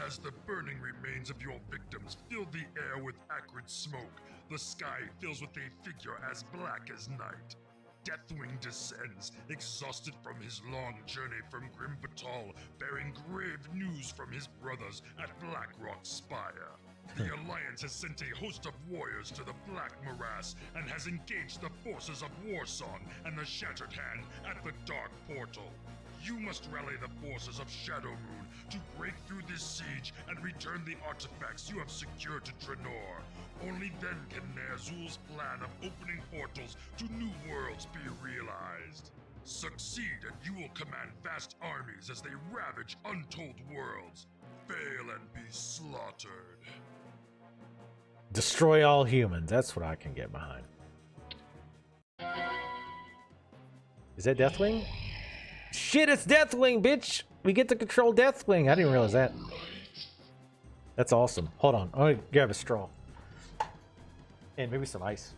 As the burning remains of your victims fill the air with acrid smoke, the sky fills with a figure as black as night. Deathwing descends, exhausted from his long journey from Grim Batal, bearing grave news from his brothers at Blackrock Spire. The Alliance has sent a host of warriors to the Black Morass and has engaged the forces of Warsong and the Shattered Hand at the Dark Portal. You must rally the forces of Shadowmoon to break through this siege and return the artifacts you have secured to Draenor. Only then can Ner'zhul's plan of opening portals to new worlds be realized. Succeed and you will command vast armies as they ravage untold worlds. Fail and be slaughtered. Destroy all humans. That's what I can get behind. Is that Deathwing? Shit, it's Deathwing, bitch! We get to control Deathwing. I didn't realize that. That's awesome. Hold on. I'm gonna grab a straw. And maybe some ice.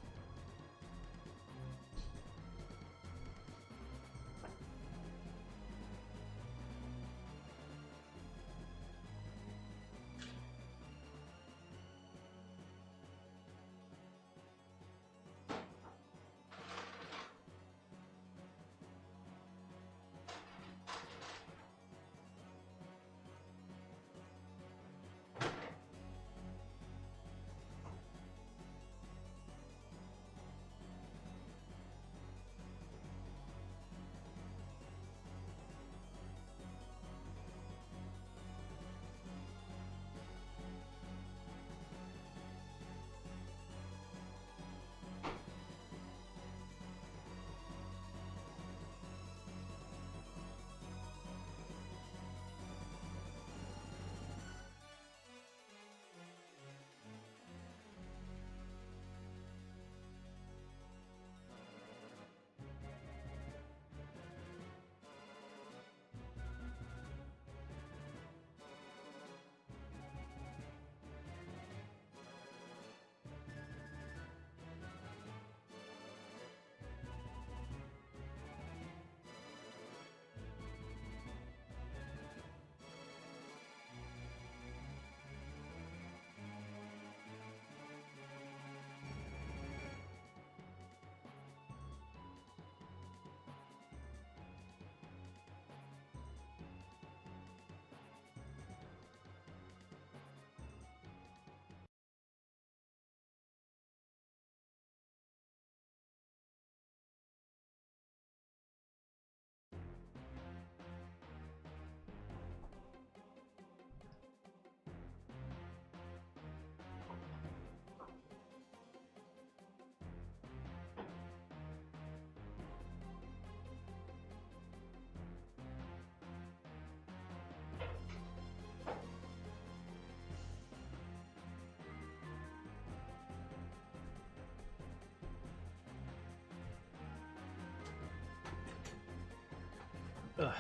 Ugh.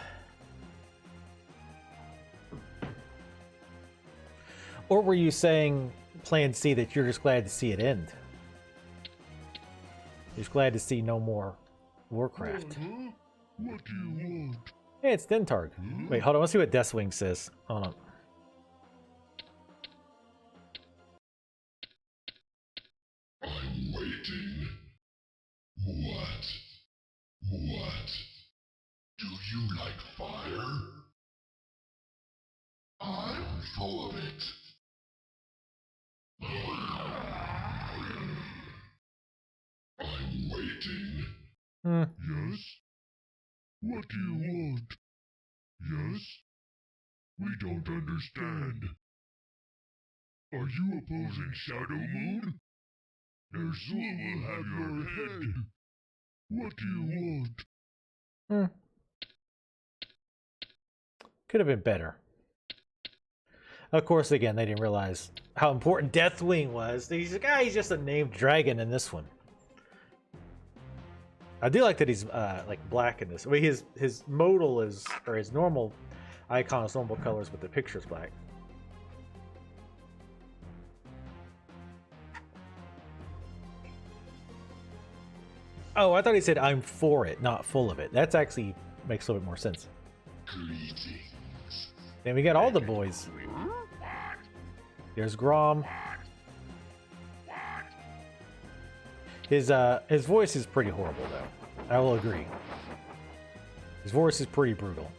Or were you saying, Plan C, that you're just glad to see it end? You're just glad to see no more Warcraft. What do you want? Hey, it's Dentarg. Wait, hold on. Let's see what Deathwing says. Hold on. I'm waiting. What? Do you like fire? I'm full of it. I'm waiting. Yes? What do you want? Yes? We don't understand. Are you opposing Shadowmoon? Ner'zhul will have your head. What do you want? Could have been better. Of course, again, they didn't realize how important Deathwing was. He's like, he's just a named dragon in this one. I do like that he's like black in this. I mean, his modal is, or his normal icon is normal colors, but the picture's black. Oh, I thought he said I'm for it, not full of it. That's actually makes a little bit more sense. Greetings. And we got all the boys. There's Grom. His voice is pretty horrible, though. I will agree. His voice is pretty brutal.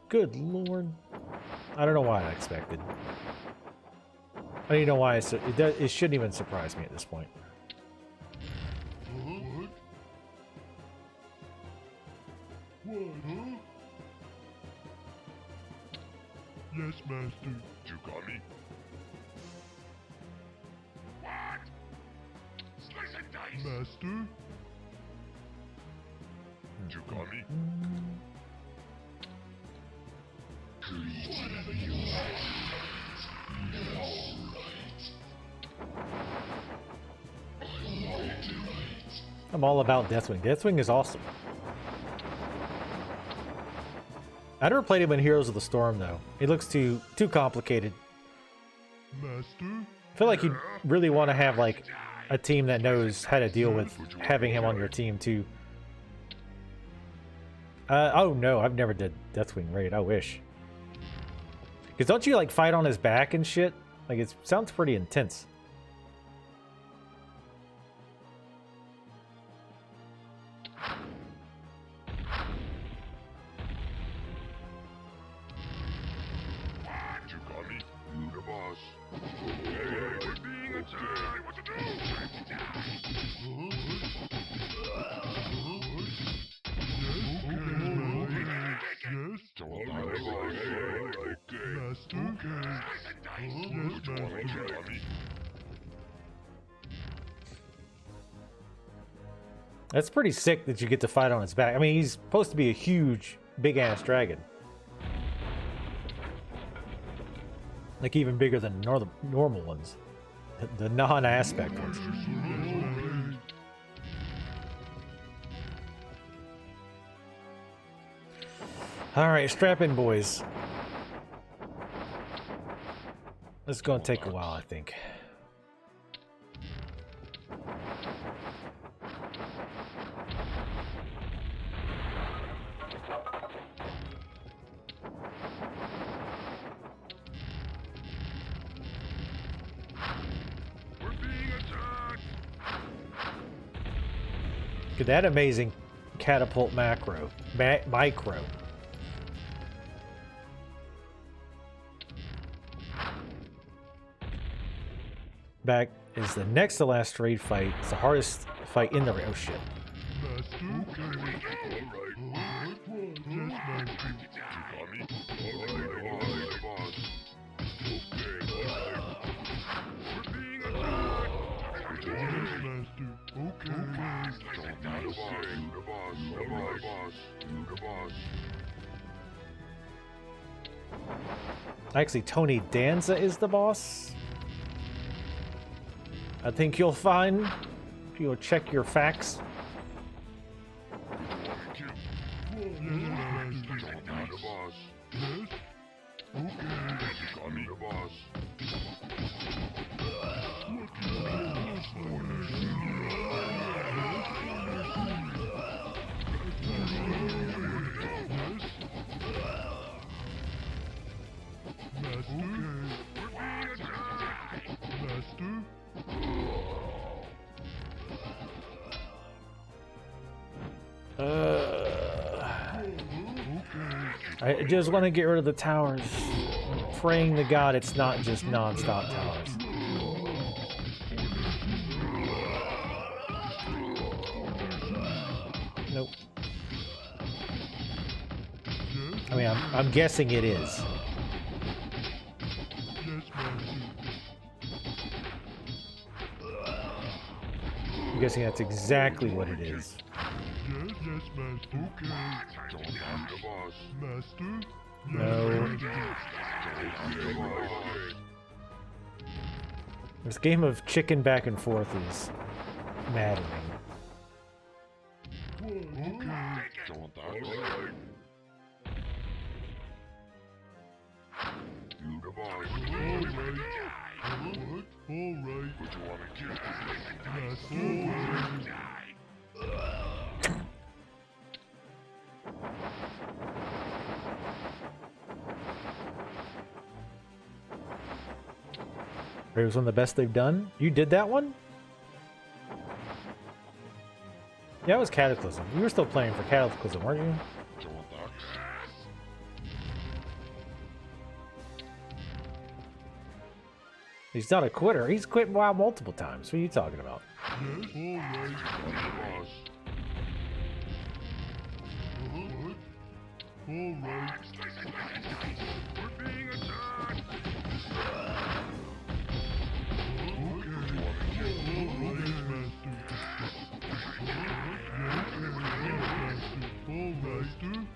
Good lord. I don't know why I expected. I don't even know why it shouldn't even surprise me at this point. What? What, huh? Yes, Master. You got me? What? Slice and dice! Master? You got me? Whatever you say. I'm all about Deathwing. Deathwing is awesome. I never played him in Heroes of the Storm, though. It looks too complicated. Master? I feel like you really want to have like a team that knows how to deal with having him on your team too. Oh no, I've never did Deathwing raid. I wish. Because don't you like fight on his back and shit? Like it sounds pretty intense. That's pretty sick that you get to fight on his back. I mean, he's supposed to be a huge, big-ass dragon. Like, even bigger than normal ones. The non-aspect ones. Alright, strap in, boys. This is going to take a while, I think. Look at that amazing catapult micro. Back is the next to last raid fight. It's the hardest fight in the raid. Oh shit. Actually, Tony Danza is the boss. I think you'll find if you'll check your facts. I just want to get rid of the towers. I'm praying to God it's not just non-stop towers. Nope. I mean, I'm guessing it is. I'm guessing that's exactly what it is. Yes, Master. Okay. Master? No. This game of chicken back and forth is maddening. It was one of the best they've done. You did that one? Yeah, it was Cataclysm. You were still playing for Cataclysm, weren't you? He's not a quitter. He's quit WoW multiple times. What are you talking about?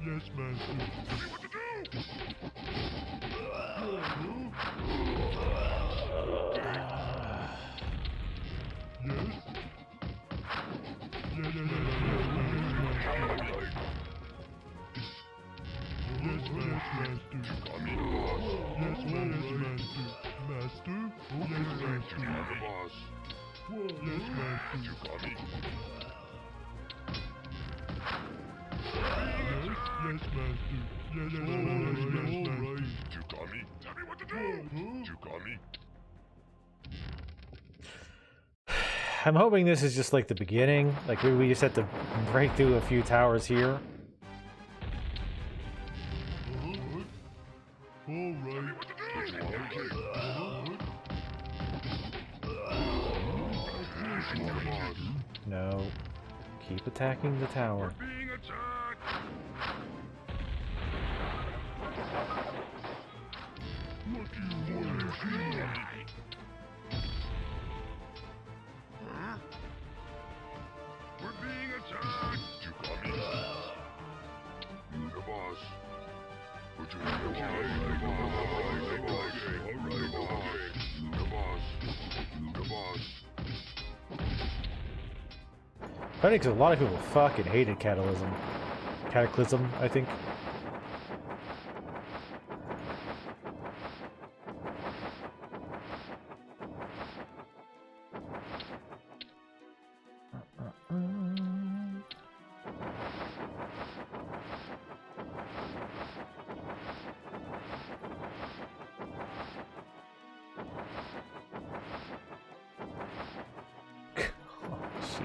Yes, master. I'm hoping this is just like the beginning. Like maybe we just have to break through a few towers here. No. Keep attacking the tower. Funny because a lot of people fucking hated Cataclysm, I think.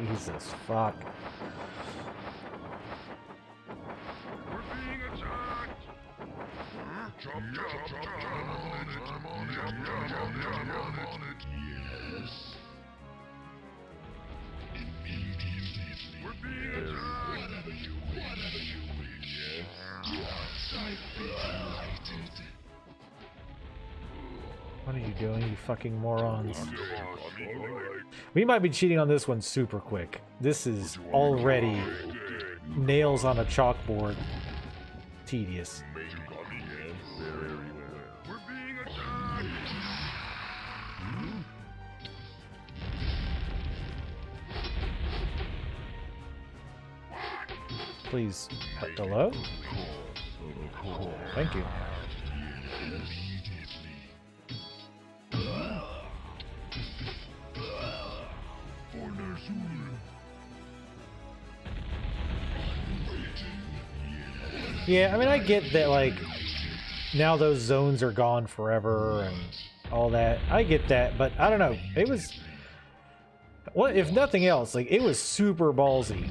Jesus fuck. We're being attacked! Chop, chop, chop, I'm on it! I'm on it! I'm on it! Yes! Immediately! We're being attacked! Whatever you wish! Yes! I'd be delighted! What are you doing, you fucking morons? We might be cheating on this one super quick. This is already nails on a chalkboard. Tedious. Please, hello? Thank you. Yeah, I mean, I get that, like, now those zones are gone forever and all that. I get that, but I don't know. It was, well, if nothing else, like, it was super ballsy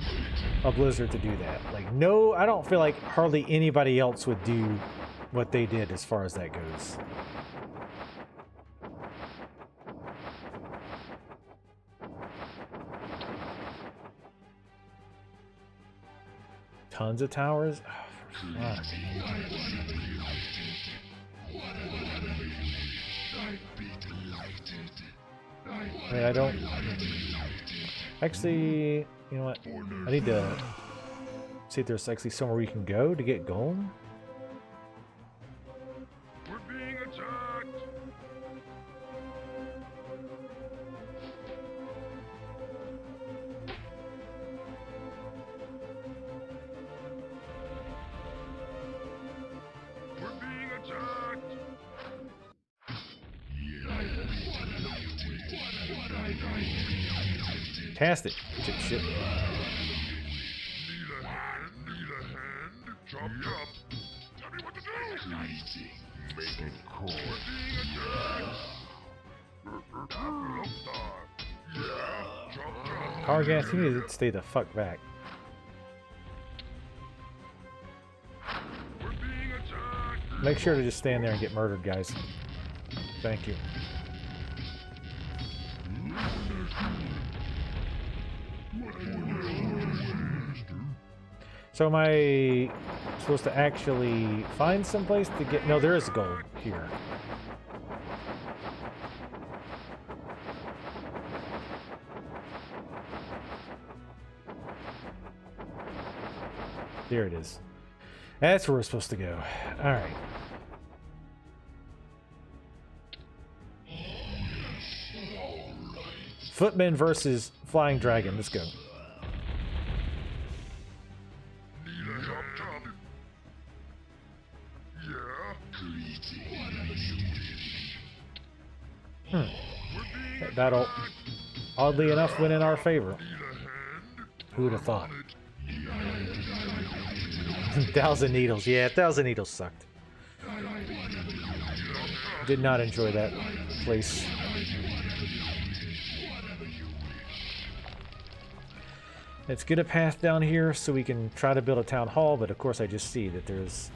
of Blizzard to do that. Like, no, I don't feel like hardly anybody else would do what they did as far as that goes. Tons of towers? Oh, for fuck. I mean, I don't... Actually, you know what? I need to see if there's actually somewhere we can go to get gold. We're being attacked! We're being attacked! Cast it. Shit. Need a hand? Need a hand? Chop, chop! Tell me what to do! Make it cool. We're being attacked! Kargath, you need to stay the fuck back. Make sure to just stand there and get murdered, guys. Thank you. So am I supposed to actually find some place to get... No, there is gold here. There it is. That's where we're supposed to go. Alright. Footman versus Flying Dragon. Let's go. That battle, oddly enough, went in our favor. Who would have thought? 1,000 Needles. Yeah, 1,000 Needles sucked. Did not enjoy that place. Let's get a path down here so we can try to build a town hall, but of course I just see that there's...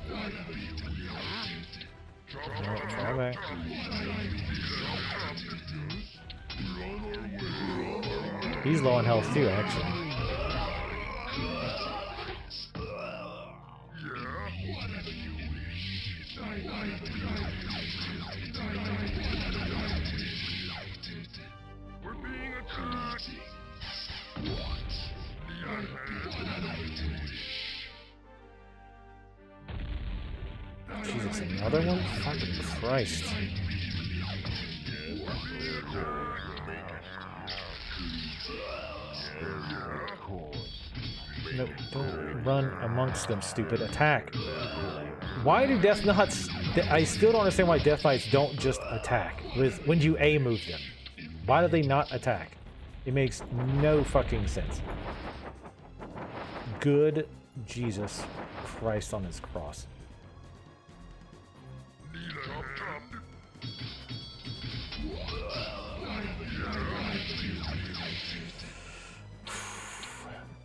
Okay. He's low on health too, actually. Jesus, another one? Fucking Christ. No, don't run amongst them, stupid. Attack. Why do Death Knights... I still don't understand why Death Knights don't just attack when you A-move them. Why do they not attack? It makes no fucking sense. Good Jesus Christ on his cross.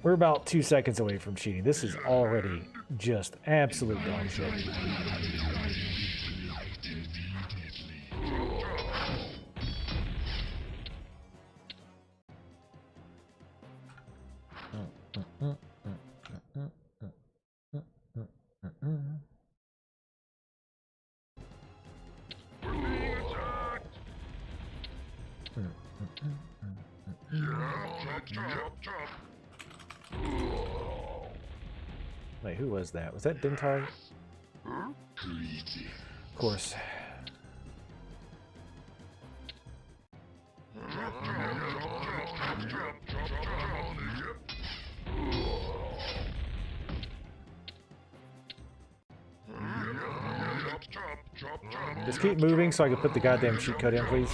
We're about 2 seconds away from cheating. This is already just absolute dog shit. Wait, who was that? Was that Dintar? Of course. Just keep moving so I can put the goddamn cheat code in, please.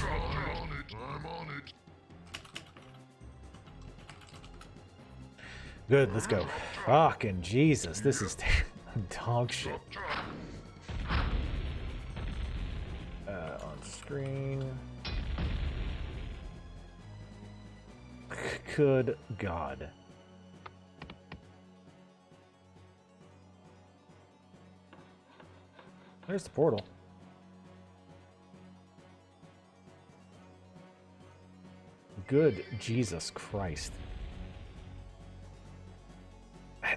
Good, let's go. Fucking Jesus, this is dog shit. On screen. Good God. There's the portal. Good Jesus Christ.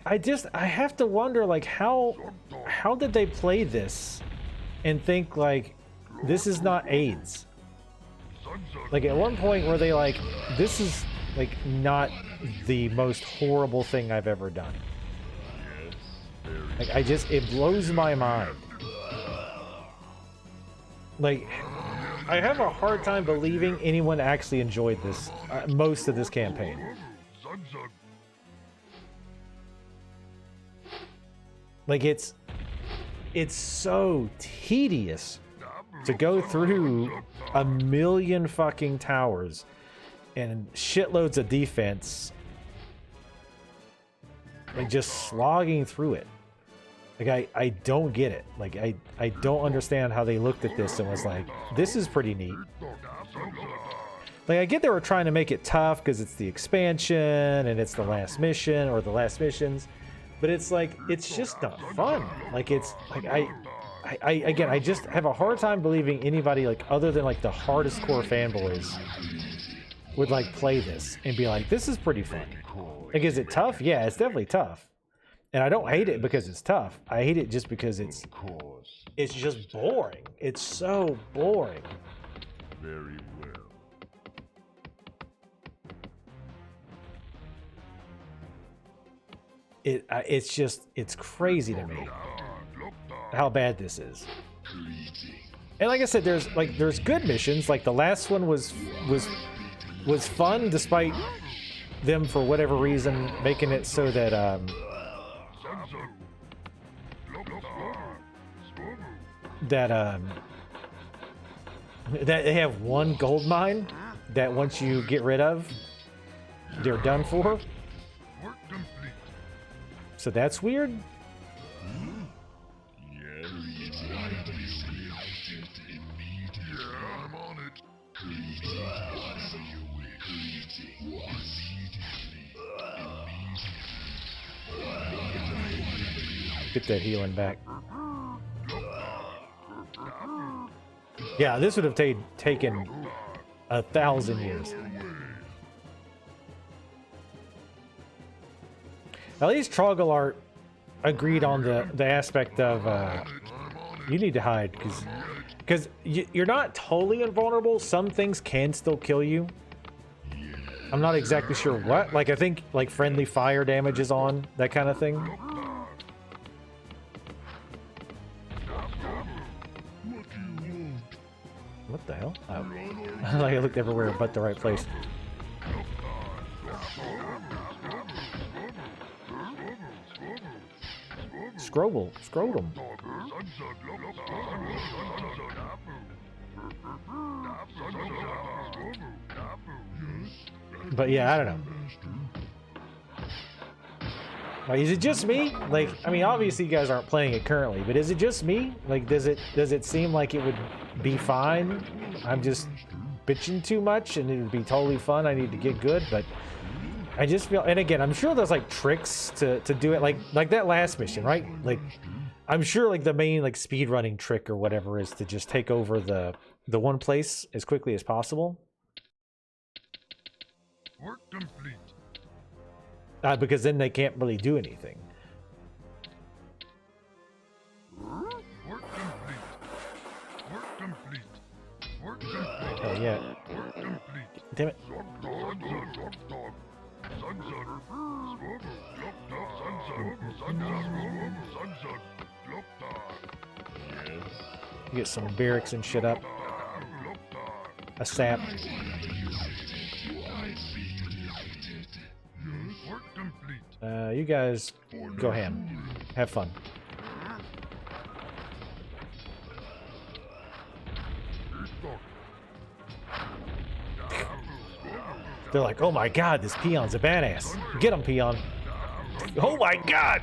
I have to wonder, like, how did they play this and think, like, this is not AIDS? Like, at one point were they like, this is, like, not the most horrible thing I've ever done. Like, it blows my mind. Like, I have a hard time believing anyone actually enjoyed this, most of this campaign. Like, it's so tedious to go through 1,000,000 fucking towers and shitloads of defense, like, just slogging through it. Like, I don't get it. Like, I don't understand how they looked at this and was like, this is pretty neat. Like, I get they were trying to make it tough because it's the expansion and it's the last mission or the last missions, but it's like, it's just not fun. Like, it's like, again, I just have a hard time believing anybody, like, other than like the hardest core fanboys would like play this and be like, this is pretty fun. Like, is it tough? Yeah, it's definitely tough. And I don't hate it because it's tough. I hate it just because it's just boring. It's so boring. Very well. It's crazy to me how bad this is. And like I said, there's good missions. Like the last one was fun, despite them for whatever reason making it so that that they have one gold mine that once you get rid of, they're done for. So that's weird. Get that healing back. Yeah, this would have taken 1,000 years. At least Trogglart agreed on the aspect of you need to hide because you're not totally invulnerable. Some things can still kill you. I'm not exactly sure what. Like, I think like friendly fire damage is on, that kind of thing. What the hell? Oh. Like I looked everywhere but the right place. Scrotum. But yeah, I don't know. Like, is it just me? Like, I mean, obviously you guys aren't playing it currently, but is it just me? Like, does it seem like it would be fine? I'm just bitching too much, and it would be totally fun. I need to get good, but I just feel, and again, I'm sure there's like tricks to do it, like that last mission, right? Like, I'm sure like the main like speed running trick or whatever is to just take over the one place as quickly as possible. Work complete. Because then they can't really do anything. Work complete. Work complete. Work complete. Oh yeah. Work complete. Damn it. Get some barracks and shit up. A sap. You guys go ham. Have fun. They're like, oh my god, this peon's a badass. Get him, peon. Oh my god!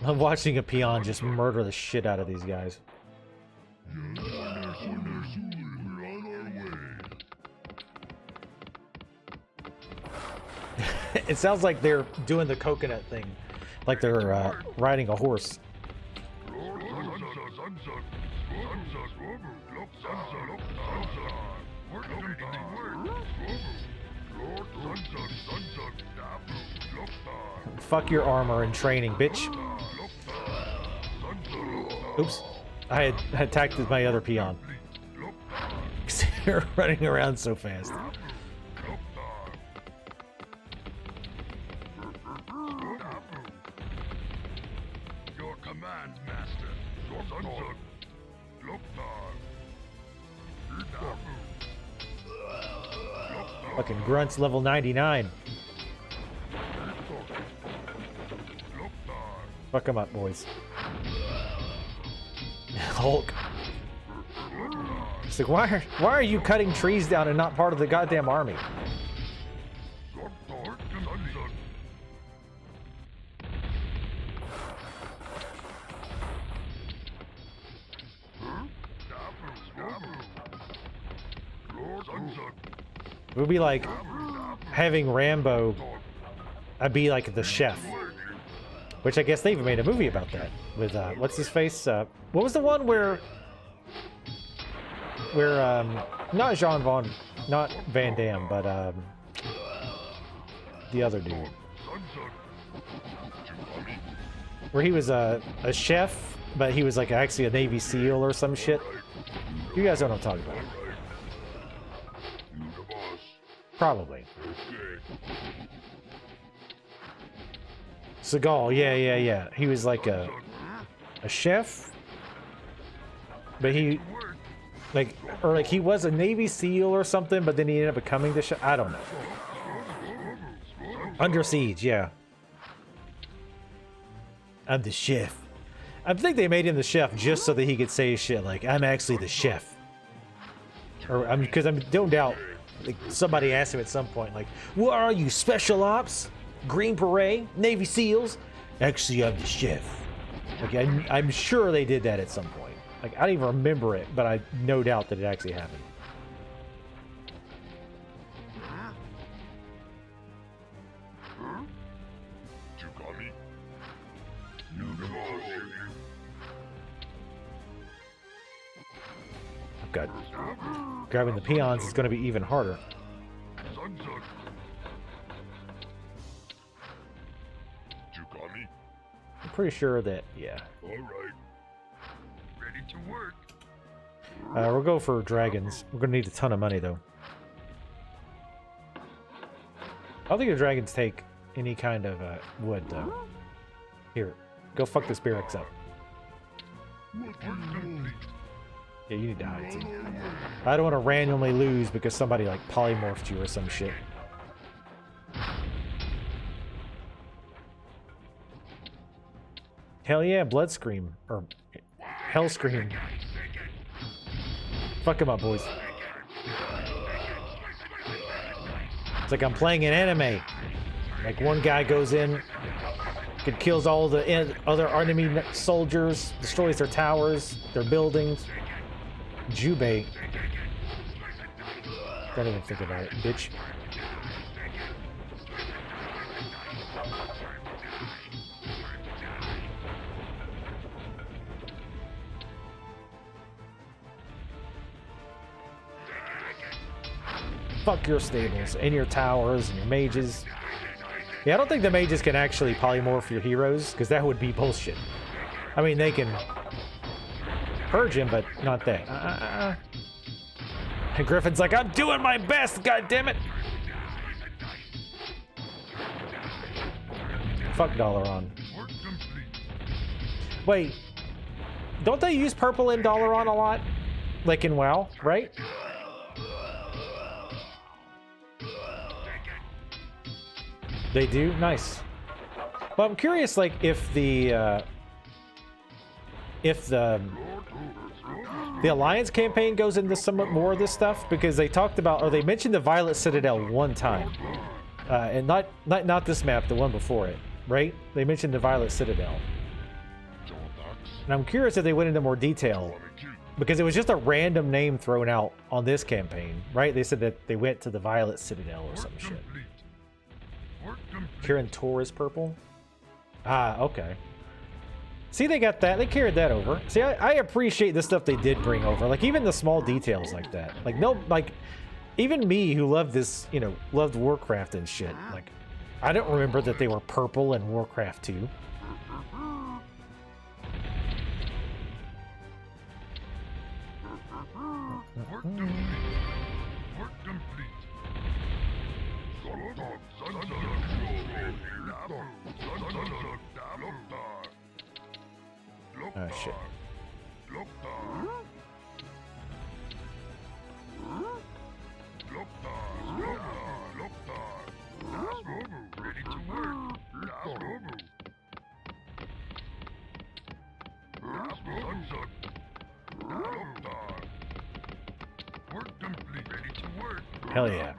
I'm watching a peon just murder the shit out of these guys. It sounds like they're doing the coconut thing, like they're riding a horse. Fuck your armor and training, bitch. Oops. I had attacked with my other peon. They're running around so fast. Your command, master. Fucking grunts level 99. Fuck them up, boys. Hulk. It's like, why are you cutting trees down and not part of the goddamn army? It would be like having Rambo. I'd be like the chef. Which I guess they even made a movie about that. With, what's his face? What was the one where, not Jean Von, not Van Damme, but, the other dude. Where he was a chef, but he was like actually a Navy SEAL or some shit. You guys know what I'm talking about. Probably. Seagal, yeah. He was like a chef, but he, like, or like he was a Navy SEAL or something, but then he ended up becoming the chef. I don't know. Under Siege, yeah. I'm the chef. I think they made him the chef just so that he could say shit like, I'm actually the chef. Or, because I don't doubt, like, somebody asked him at some point, like, what are you, Special Ops? Green Beret? Navy SEALs? Actually, I'm the chef. Like, I'm sure they did that at some point. Like, I don't even remember it, but I no doubt that it actually happened. Oh, God. Grabbing the peons is going to be even harder. I'm pretty sure that, yeah. All right. Ready to work. We'll go for dragons. We're going to need a ton of money, though. I don't think the dragons take any kind of wood, though. Here, go fuck this barracks up. Yeah, you need to hide, too. I don't want to randomly lose because somebody, like, polymorphed you or some shit. Hell yeah, Blood Scream. Or Hell Scream. Fuck him up, boys. It's like I'm playing an anime. Like, one guy goes in, kills all the other enemy soldiers, destroys their towers, their buildings. Jubei. Don't even think about it, bitch. Fuck your stables and your towers and your mages. Yeah, I don't think the mages can actually polymorph your heroes, because that would be bullshit. I mean, they can purge him, but not that. And Griffin's like, I'm doing my best, goddammit! Fuck Dalaran. Wait, don't they use purple in Dalaran a lot? Like in WoW, right? They do? Nice. Well, I'm curious, like, if the Alliance campaign goes into somewhat more of this stuff, because they talked about, or they mentioned the Violet Citadel one time, and not this map, the one before it, right? They mentioned the Violet Citadel, and I'm curious if they went into more detail, because it was just a random name thrown out on this campaign, right? They said that they went to the Violet Citadel or some shit. Kirin Tor is purple? Ah, okay. See, they got that. They carried that over. See, I appreciate the stuff they did bring over. Like, even the small details like that. Like, no, like, even me who loved this, you know, loved Warcraft and shit. Like, I don't remember that they were purple in Warcraft 2. Work complete. Work complete. Oh, shit. Ready to work. Work complete. Ready to work. Hell yeah.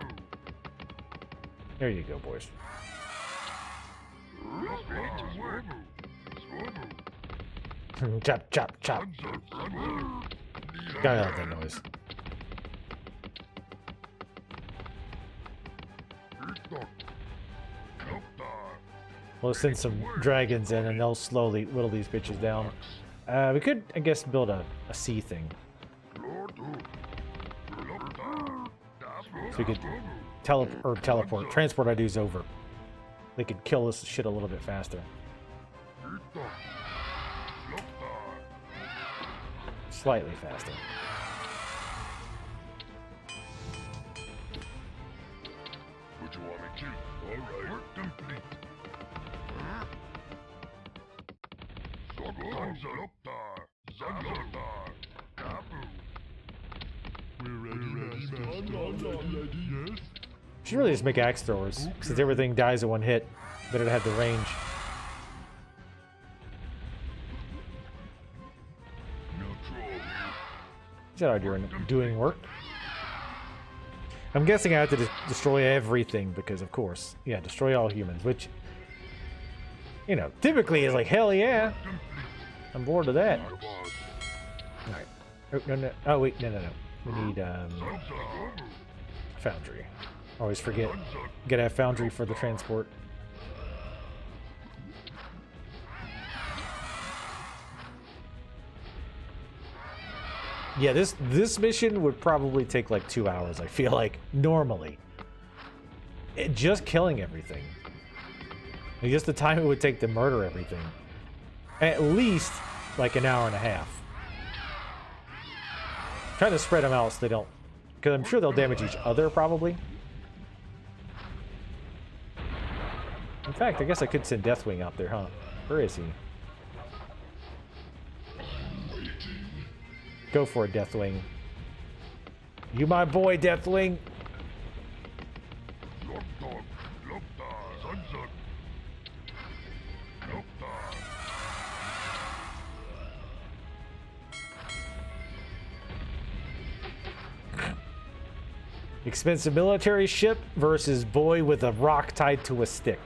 There you go, boys. Ready to work. Chop, chop, chop. Gotta have that noise. We'll send some dragons in and they'll slowly whittle these bitches down. We could, I guess, build a sea thing. So we could transport our dudes over. They could kill this shit a little bit faster. Slightly faster. What you want me to? Alright. Work complete. We're ready, Master. Yes? Should really just make axe throwers, okay. Since everything dies in one hit. Better to have the range. Is that how doing work? I'm guessing I have to destroy everything because, of course, yeah, destroy all humans, which, you know, typically is like, hell yeah. I'm bored of that. Alright. Oh, no. Oh, wait, no. We need, foundry. Always forget. Gotta have foundry for the transport. Yeah, this mission would probably take like 2 hours, I feel like, normally. Just killing everything. And just the time it would take to murder everything. At least like an hour and a half. Trying to spread them out so they don't... Because I'm sure they'll damage each other, probably. In fact, I guess I could send Deathwing out there, huh? Where is he? Go for it, Deathwing. You my boy, Deathwing. Expensive military ship versus boy with a rock tied to a stick.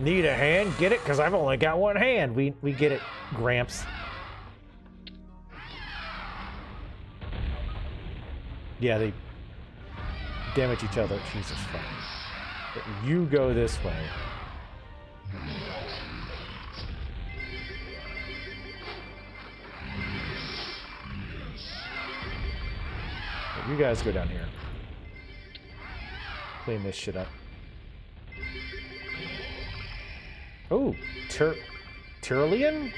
Need a hand? Get it? Because I've only got one hand. We get it, Gramps. Yeah, they damage each other. Jesus fuck. You go this way. You guys go down here. Clean this shit up. Oh, Tyrolean?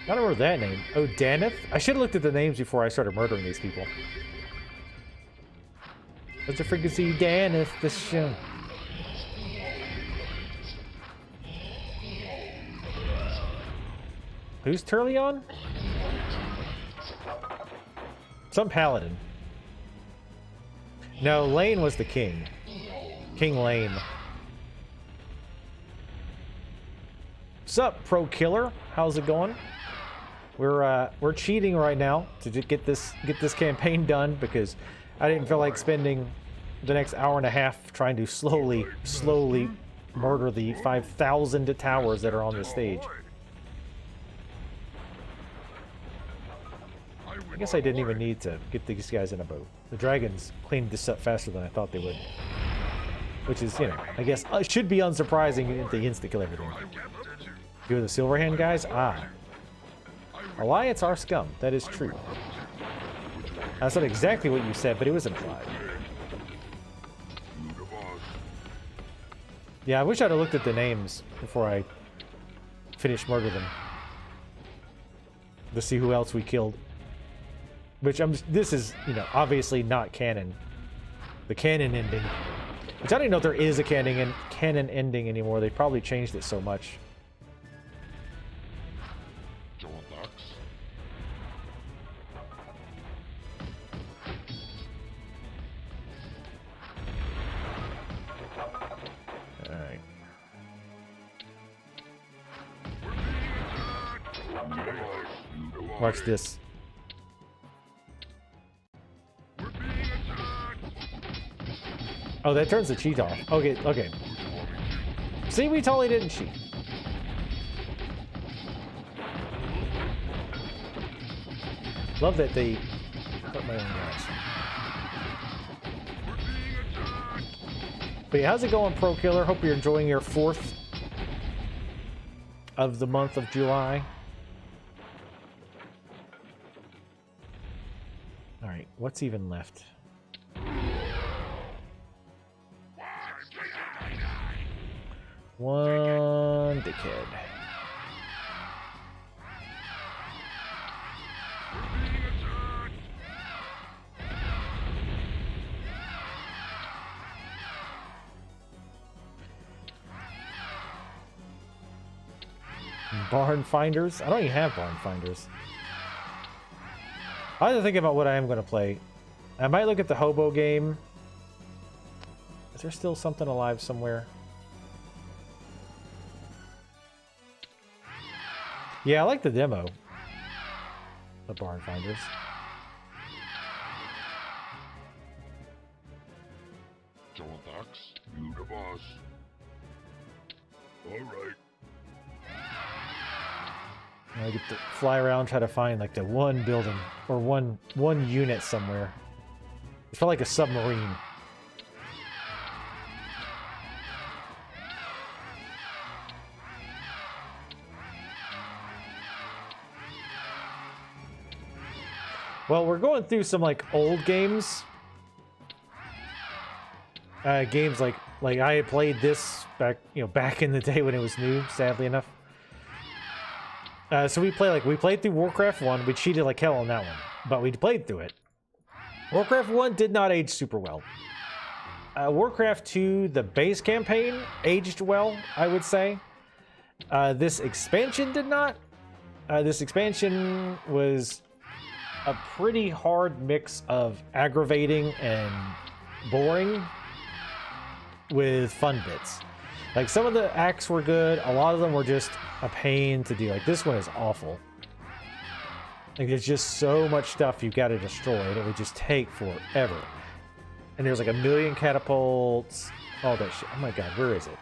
I don't remember that name. Oh, Daneth? I should have looked at the names before I started murdering these people. Let's a freaking see Daneth this show. Who's Tyrolean? Some paladin. No, Lane was the king. King Lane. Sup, Pro Killer? How's it going? We're cheating right now to get this campaign done because I didn't feel like spending the next hour and a half trying to slowly murder the 5,000 towers that are on the stage. I guess I didn't even need to get these guys in a boat. The dragons cleaned this up faster than I thought they would. Which is, you know, I guess should be unsurprising if they insta-kill everything. You're the Silverhand guys? Ah. Alliance are scum. That is true. That's not exactly what you said, but it was implied. Yeah, I wish I'd have looked at the names before I finished murdering them. To see who else we killed. Which this is, you know, obviously not canon. The canon ending. Which I don't even know if there is a canon ending anymore. They probably changed it so much. Alright. Watch this. Oh, that turns the cheat off. Okay. See, we totally didn't cheat. Love that they put my own guys. But yeah, how's it going, Pro Killer? Hope you're enjoying your 4th of the month of July. Alright, what's even left? One dickhead. Barn finders? I don't even have barn finders. I have to think about what I am going to play. I might look at the hobo game. Is there still something alive somewhere? Yeah, I like the demo. The barn finders. Joel Dax, you the boss. Alright. I get to fly around, try to find like the one building or one unit somewhere. It's probably like a submarine. Well, we're going through some like old games. Games like I had played this back in the day when it was new, sadly enough. So we played through Warcraft 1. We cheated like hell on that one, but we played through it. Warcraft 1 did not age super well. Warcraft 2, the base campaign, aged well, I would say. This expansion did not. This expansion was a pretty hard mix of aggravating and boring with fun bits. Like, some of the acts were good, a lot of them were just a pain to do. Like, this one is awful. Like, there's just so much stuff you've got to destroy, and it would just take forever. And there's like a million catapults, all that shit. Oh my god, where is it?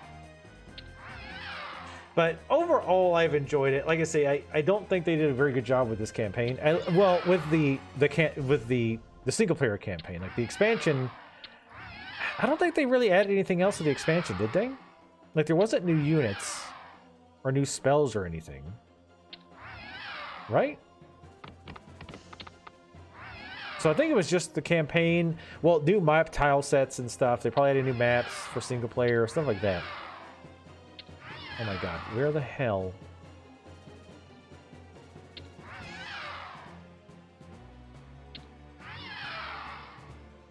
But overall, I've enjoyed it. Like I say, I don't think they did a very good job with this campaign. Well, with the single player campaign, like the expansion, I don't think they really added anything else to the expansion, did they? Like, there wasn't new units or new spells or anything, right? So I think it was just the campaign. Well, new map tile sets and stuff. They probably added new maps for single player, stuff like that. Oh my god, where the hell?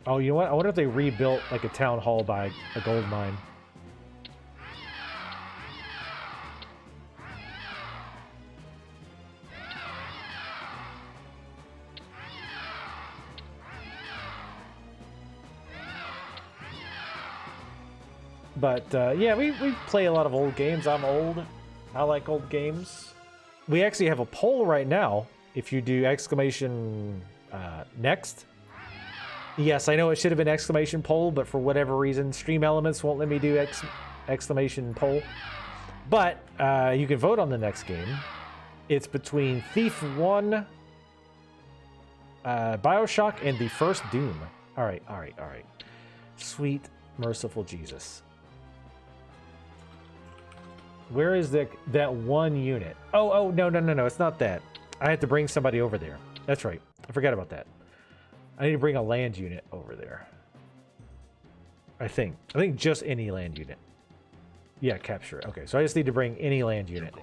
Oh, you know what? I wonder if they rebuilt like a town hall by a gold mine. But yeah, we play a lot of old games. I'm old. I like old games. We actually have a poll right now. If you do exclamation next. Yes, I know it should have been exclamation poll, but for whatever reason, Stream Elements won't let me do exclamation poll. But you can vote on the next game. It's between Thief 1, Bioshock, and the first Doom. All right. Sweet, merciful Jesus. Where is that one unit? Oh, no, it's not that. I have to bring somebody over there. That's right. I forgot about that. I need to bring a land unit over there. I think just any land unit. Yeah, capture. Okay, so I just need to bring any land unit.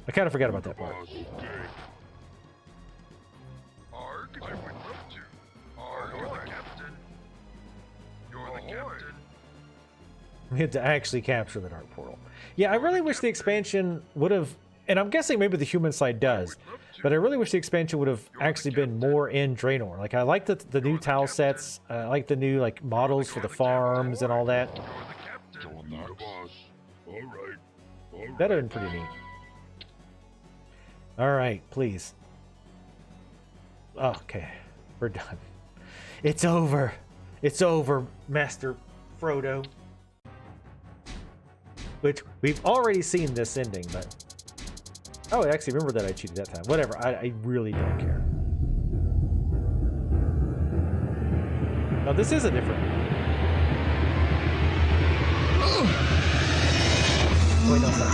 I kind of forgot about that part. Arg, I would love to. Arg, you're the captain. You're the captain. We had to actually capture the Dark Portal. Yeah, I really wish the expansion would have, and I'm guessing maybe the human side does, but I really wish the expansion would have actually been more in Draenor. Like, I like the new tile sets, I like the new like models for the farms and all that. That would have been pretty neat. All right, please. Okay, we're done. It's over. It's over, Master Frodo. Which, we've already seen this ending, but... Oh, I actually remember that I cheated that time. Whatever, I really don't care. No, this is a different. Wait, no, stop.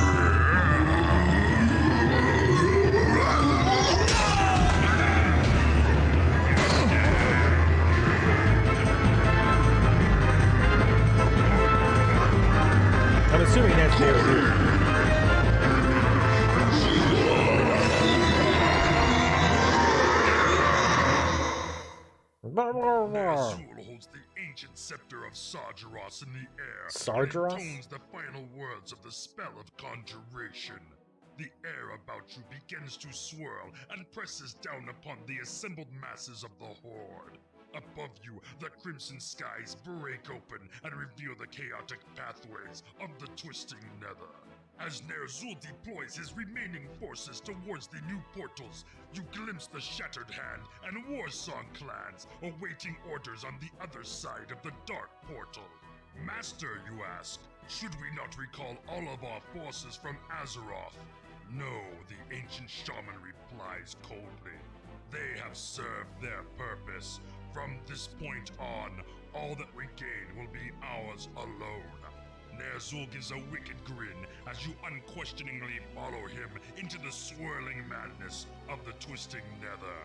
I'm assuming that's there too. Ner'zhul holds the ancient scepter of Sargeras in the air. Sargeras? And intones the final words of the spell of conjuration. The air about you begins to swirl and presses down upon the assembled masses of the horde. Above you, the crimson skies break open and reveal the chaotic pathways of the twisting nether. As Ner'zhul deploys his remaining forces towards the new portals, you glimpse the Shattered Hand and Warsong clans awaiting orders on the other side of the Dark Portal. Master, you ask, should we not recall all of our forces from Azeroth? No, the ancient shaman replies coldly. They have served their purpose. From this point on, all that we gain will be ours alone. Ner'zhul gives a wicked grin as you unquestioningly follow him into the swirling madness of the twisting nether.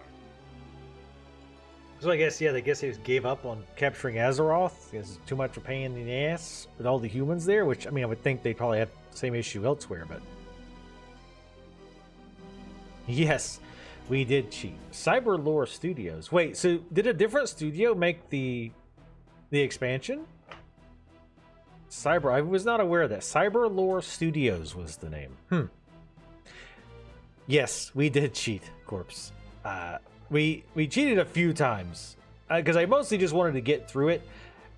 So I guess, yeah, they just gave up on capturing Azeroth. It's too much of a pain in the ass with all the humans there, which, I mean, I would think they'd probably have the same issue elsewhere, but... Yes, we did cheat. Cyberlore Studios. Wait, so did a different studio make the expansion? I was not aware of that. Cyberlore Studios was the name. Yes, we did cheat, Corpse. We cheated a few times because I mostly just wanted to get through it.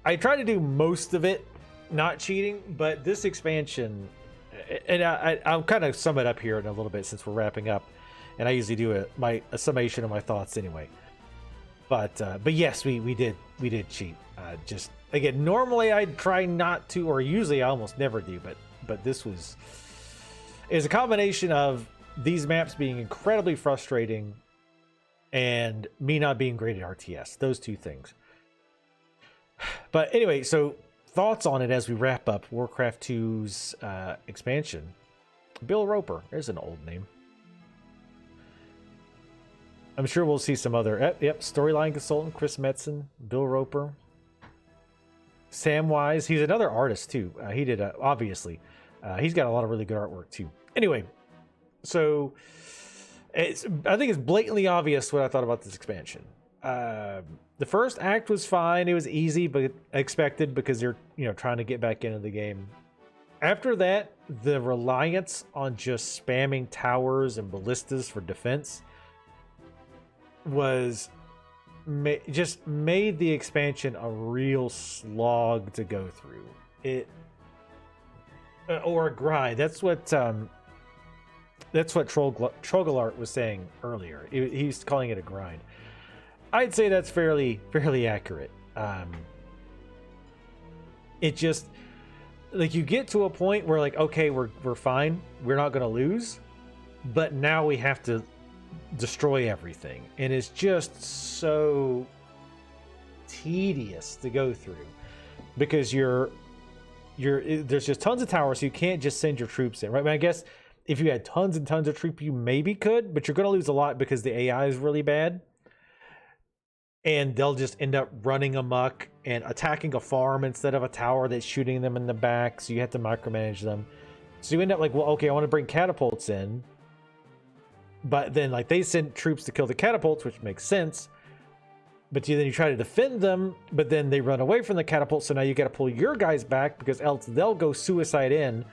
I tried to do most of it not cheating, but this expansion, and I'll kind of sum it up here in a little bit since we're wrapping up, and I usually do a summation of my thoughts anyway. But yes, we did cheat. Just again, normally I'd try not to, or usually I almost never do, but this is a combination of these maps being incredibly frustrating and me not being great at RTS. Those two things. But anyway, so thoughts on it as we wrap up Warcraft 2's expansion. Bill Roper, there's an old name. I'm sure we'll see some other. Yep, storyline consultant Chris Metzen, Bill Roper, Samwise. He's another artist too. He did obviously. He's got a lot of really good artwork too. Anyway, so I think it's blatantly obvious what I thought about this expansion. The first act was fine. It was easy, but expected because they're trying to get back into the game. After that, the reliance on just spamming towers and ballistas for defense was just made the expansion a real slog to go through. Or a grind. That's what Trogelart was saying earlier. He's calling it a grind. I'd say that's fairly accurate. It just like you get to a point where like, okay, we're fine, we're not going to lose, but now we have to destroy everything, and it's just so tedious to go through because there's just tons of towers, so you can't just send your troops in, right? I mean, I guess if you had tons and tons of troops, you maybe could, but you're going to lose a lot because the AI is really bad, and they'll just end up running amok and attacking a farm instead of a tower that's shooting them in the back, so you have to micromanage them. So you end up like, well, okay, I want to bring catapults in, but then like they send troops to kill the catapults, which makes sense, but then you try to defend them, but then they run away from the catapults, so now you got to pull your guys back because else they'll go suicide in.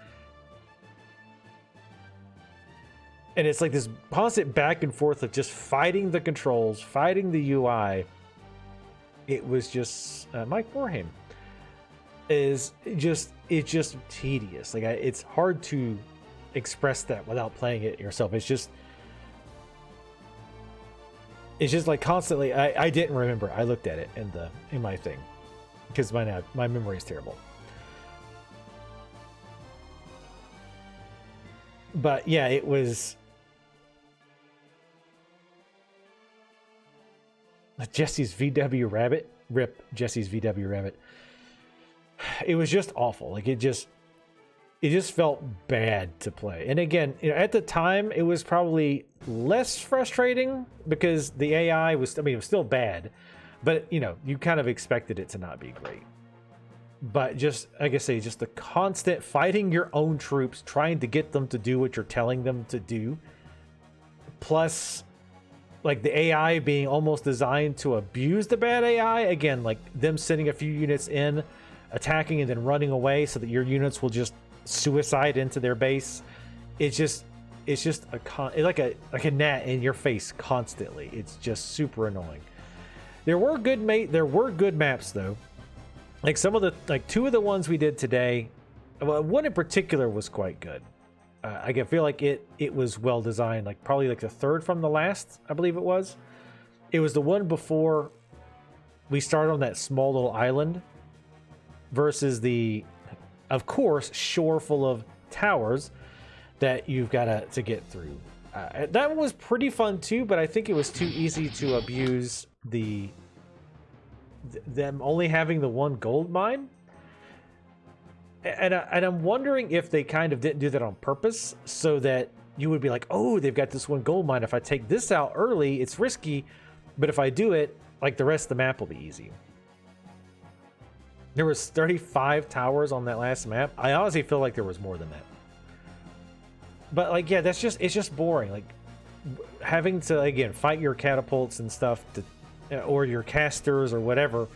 And it's like this constant back and forth of just fighting the controls, fighting the UI. It was just Mike Warham it's just tedious. Like it's hard to express that without playing it yourself. It's just like constantly. I didn't remember. I looked at it in my thing because my memory is terrible. But yeah, it was. Jesse's VW Rabbit. Rip Jesse's VW Rabbit. It was just awful. Like it just felt bad to play. And again, at the time, it was probably less frustrating because the AI was, it was still bad, but you kind of expected it to not be great. But just, like I say, just the constant fighting your own troops, trying to get them to do what you're telling them to do. Plus, like the AI being almost designed to abuse the bad AI. Again, like them sending a few units in, attacking and then running away so that your units will just suicide into their base. It's just like a gnat in your face constantly. It's just super annoying. There were good maps though. Like some of the, like two of the ones we did today, well, one in particular was quite good. I feel like it was well designed, like probably like the third from the last, I believe it was. It was the one before we started on that small little island versus the, of course, shore full of towers that you've got to get through. That one was pretty fun too, but I think it was too easy to abuse them only having the one gold mine. And I'm wondering if they kind of didn't do that on purpose so that you would be like, oh, they've got this one gold mine. If I take this out early, it's risky. But if I do it, like the rest of the map will be easy. There was 35 towers on that last map. I honestly feel like there was more than that. But like, yeah, it's just boring. Like having to, again, fight your catapults and stuff or your casters or whatever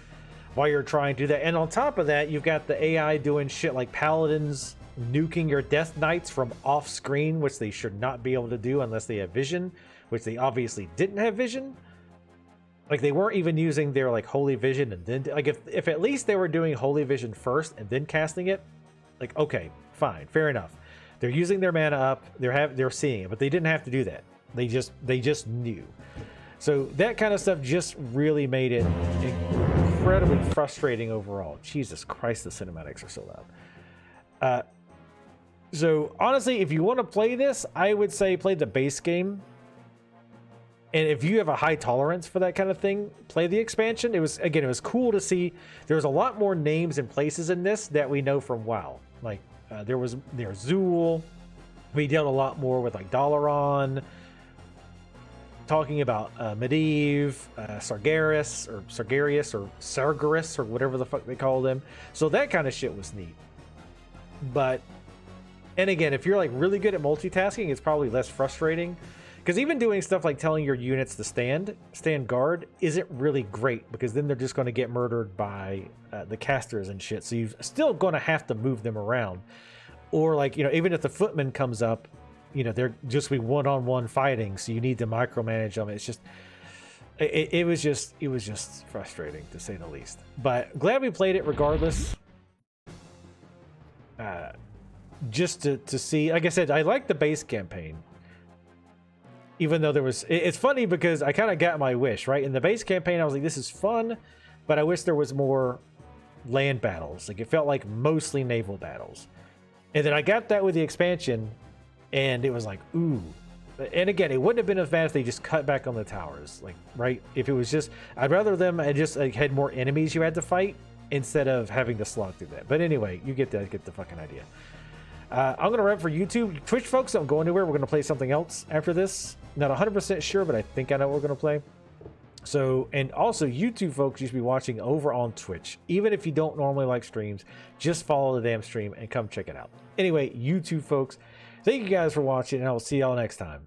while you're trying to do that. And on top of that, you've got the AI doing shit like paladins nuking your death knights from off screen, which they should not be able to do unless they have vision, which they obviously didn't have vision. Like they weren't even using their like holy vision, and then like if at least they were doing holy vision first and then casting it, like okay, fine, fair enough. They're using their mana up, they're seeing it, but they didn't have to do that. They just knew. So that kind of stuff just really made it incredibly frustrating overall. Jesus Christ, the cinematics are so loud. So honestly, if you want to play this, I would say play the base game. And if you have a high tolerance for that kind of thing, play the expansion. It was cool to see. There was a lot more names and places in this that we know from WoW. Like there's Zool. We dealt a lot more with like Dalaran. Talking about Medivh, Sargeras or Sargeras or whatever the fuck they call them. So that kind of shit was neat. But, and again, if you're like really good at multitasking, it's probably less frustrating. Because even doing stuff like telling your units to stand guard isn't really great, because then they're just going to get murdered by the casters and shit. So you're still going to have to move them around. Or like, even if the footman comes up, they're just be one-on-one fighting, so you need to micromanage them. It's just, it was just frustrating to say the least. But glad we played it regardless. Just to see, like I said, I like the base campaign. Even though it's funny because I kind of got my wish, right? In the base campaign, I was like, this is fun, but I wish there was more land battles. Like it felt like mostly naval battles. And then I got that with the expansion, and it was like, ooh. And again, it wouldn't have been as bad if they just cut back on the towers, like, right? If it was just, I'd rather them had just like had more enemies you had to fight instead of having to slog through that. But anyway, you get the fucking idea. I'm gonna wrap for YouTube. Twitch folks, don't go anywhere. We're gonna play something else after this. Not 100% sure, but I think I know what we're gonna play. So, and also YouTube folks, you should be watching over on Twitch. Even if you don't normally like streams, just follow the damn stream and come check it out. Anyway, YouTube folks, thank you guys for watching, and I will see y'all next time.